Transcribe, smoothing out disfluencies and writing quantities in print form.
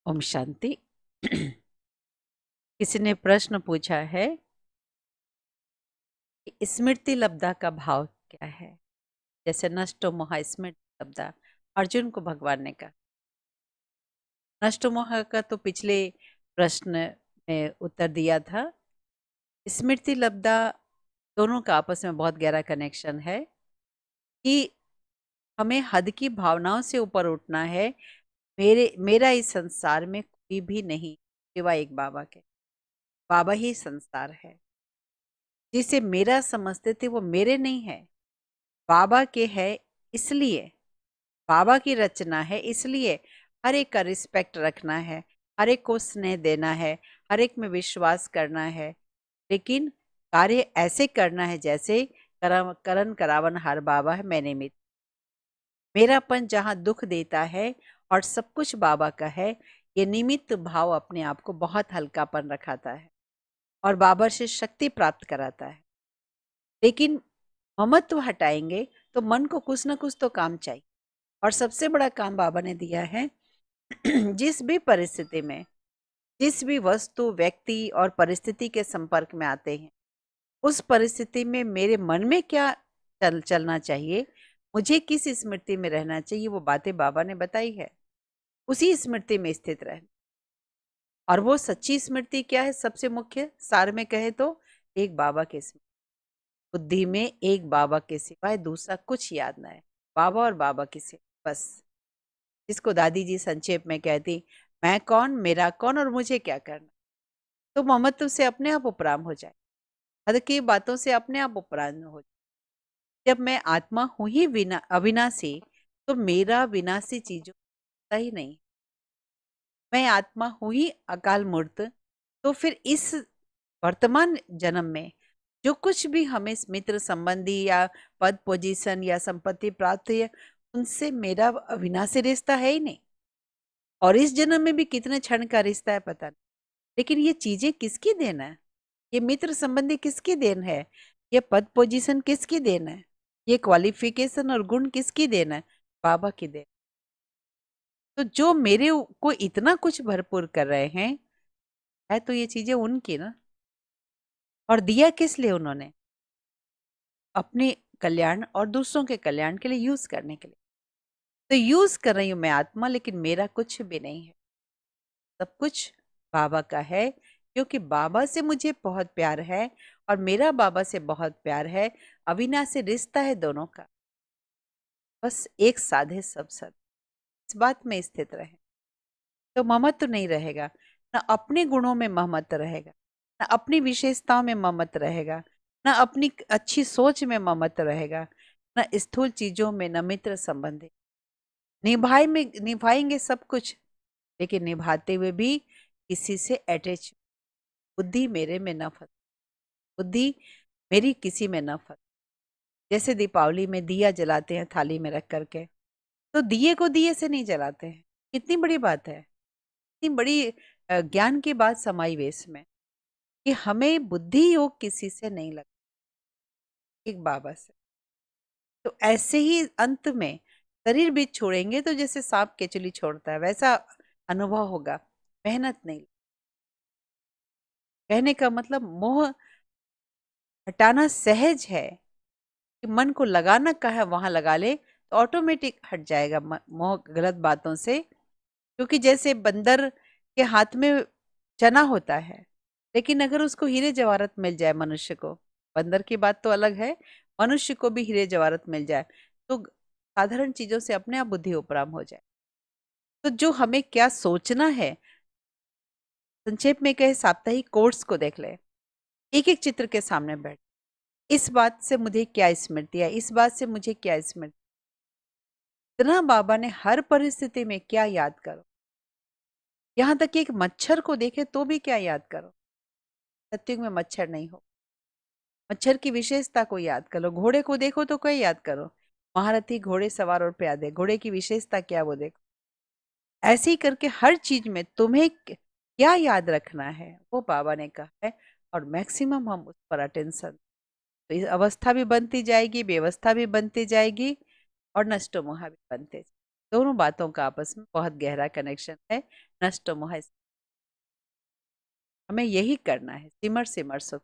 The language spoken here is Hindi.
ओम शांति। किसी ने प्रश्न पूछा है कि स्मृति लब्धा का भाव क्या है। जैसे नष्टो मोह स्मृति लब्धा, अर्जुन को भगवान ने कहा। नष्टो मोह का तो पिछले प्रश्न में उत्तर दिया था। स्मृति लब्धा दोनों का आपस में बहुत गहरा कनेक्शन है कि हमें हद की भावनाओं से ऊपर उठना है। मेरा इस संसार में कोई भी नहीं सिवाय एक बाबा के। बाबा ही संसार है। जिसे मेरा समझते थे वो मेरे नहीं है, बाबा के है। इसलिए बाबा की रचना है, इसलिए हर एक का रिस्पेक्ट रखना है, हर एक को स्नेह देना है, हर एक में विश्वास करना है। लेकिन कार्य ऐसे करना है जैसे करण करावन हर बाबा है मैं निमित्त। मेरापन जहाँ दुख देता है और सब कुछ बाबा का है, ये निमित्त भाव अपने आप को बहुत हल्कापन रखाता है और बाबा से शक्ति प्राप्त कराता है। लेकिन ममत्व हटाएंगे तो मन को कुछ ना कुछ तो काम चाहिए। और सबसे बड़ा काम बाबा ने दिया है जिस भी परिस्थिति में, जिस भी वस्तु, व्यक्ति और परिस्थिति के संपर्क में आते हैं, उस परिस्थिति में मेरे मन में क्या चलना चाहिए, मुझे किस स्मृति में रहना चाहिए, वो बातें बाबा ने बताई है। उसी स्मृति में स्थित रहना। और वो सच्ची स्मृति क्या है? सबसे मुख्य सार में कहे तो एक बाबा के स्मृति। बुद्धि में एक बाबा के सिवाय दूसरा कुछ याद ना है। बाबा और बाबा के सिवा बस। जिसको दादी जी संक्षेप में कहती, मैं कौन, मेरा कौन और मुझे क्या करना। तो ममत्व से अपने आप उपराम हो जाए, हद की बातों से अपने आप उपराम हो जाए। जब मैं आत्मा हूं ही अविनाशी, तो मेरा विनाशी चीजों का ही नहीं। मैं आत्मा हूं ही अकाल मूर्त, तो फिर इस वर्तमान जन्म में जो कुछ भी हमें मित्र संबंधी या पद पोजीशन या संपत्ति प्राप्त है, उनसे मेरा अविनाशी रिश्ता है ही नहीं। और इस जन्म में भी कितने क्षण का रिश्ता है पता नहीं। लेकिन ये चीजें किसकी देन है? ये मित्र संबंधी किसकी देन है? ये पद पोजीशन किसकी देन है? ये क्वालिफिकेशन और गुण किसकी देन है? बाबा की देन। तो जो मेरे को इतना कुछ भरपूर कर रहे हैं, है तो ये चीजें उनकी ना। और दिया किस लिए उन्होंने? अपने कल्याण और दूसरों के कल्याण के लिए यूज करने के लिए। तो यूज कर रही हूं मैं आत्मा, लेकिन मेरा कुछ भी नहीं है। सब कुछ बाबा का है, क्योंकि बाबा से मुझे बहुत प्यार है और मेरा बाबा से बहुत प्यार है। अविनाशी रिश्ता है दोनों का। बस एक साधे सब सद, इस बात में स्थित रहे तो ममत्व नहीं रहेगा। ना अपने गुणों में ममत्व रहेगा, ना अपनी विशेषताओं में ममत्व रहेगा, ना अपनी अच्छी सोच में ममत्व रहेगा, ना स्थूल चीजों में, न मित्र संबंधी। निभाएंगे सब कुछ, लेकिन निभाते हुए भी किसी से अटैच। बुद्धि मेरे में न फंस, बुद्धि मेरी किसी में न फंस। जैसे दीपावली में दिया जलाते हैं थाली में रख करके, तो दिए को दिए से नहीं जलाते हैं। कितनी बड़ी बात है, इतनी बड़ी ज्ञान की बात समाई हुई इसमें कि हमें बुद्धि योग किसी से नहीं लगता, एक बाबा से। तो ऐसे ही अंत में शरीर भी छोड़ेंगे तो जैसे सांप केचुली छोड़ता है वैसा अनुभव होगा। मेहनत नहीं। कहने का मतलब मोह हटाना सहज है कि मन को लगाना कहा वहां लगा ले तो ऑटोमेटिक हट जाएगा मोह गलत बातों से। क्योंकि जैसे बंदर के हाथ में चना होता है, लेकिन अगर उसको हीरे जवाहरत मिल जाए मनुष्य को, बंदर की बात तो अलग है, मनुष्य को भी हीरे जवाहरत मिल जाए तो साधारण चीजों से अपने आप बुद्धि उपराम हो जाए। तो जो हमें क्या सोचना है, संक्षेप में कहे साप्ताहिक कोर्स को देख ले। एक एक चित्र के सामने बैठ, इस बात से मुझे क्या स्मृति है, इस बात से मुझे क्या स्मृति। इतना बाबा ने हर परिस्थिति में क्या याद करो, यहां तक कि एक मच्छर को देखे तो भी क्या याद करो। सत्युग में मच्छर नहीं हो, मच्छर की विशेषता को याद करो। घोड़े को देखो तो कोई याद करो, महारथी घोड़े सवार और प्यादे, घोड़े की विशेषता क्या वो देखो। ऐसे ही करके हर चीज में तुम्हें क्या याद रखना है वो बाबा ने कहा है। और मैक्सिमम हम उस पर अटेंशन, तो इस अवस्था भी बनती जाएगी, व्यवस्था भी बनती जाएगी और नष्टो मोहा भी बनते जाएगी। दोनों बातों का आपस में बहुत गहरा कनेक्शन है। नष्टो मोह। हमें यही करना है, सिमर सिमर सुख।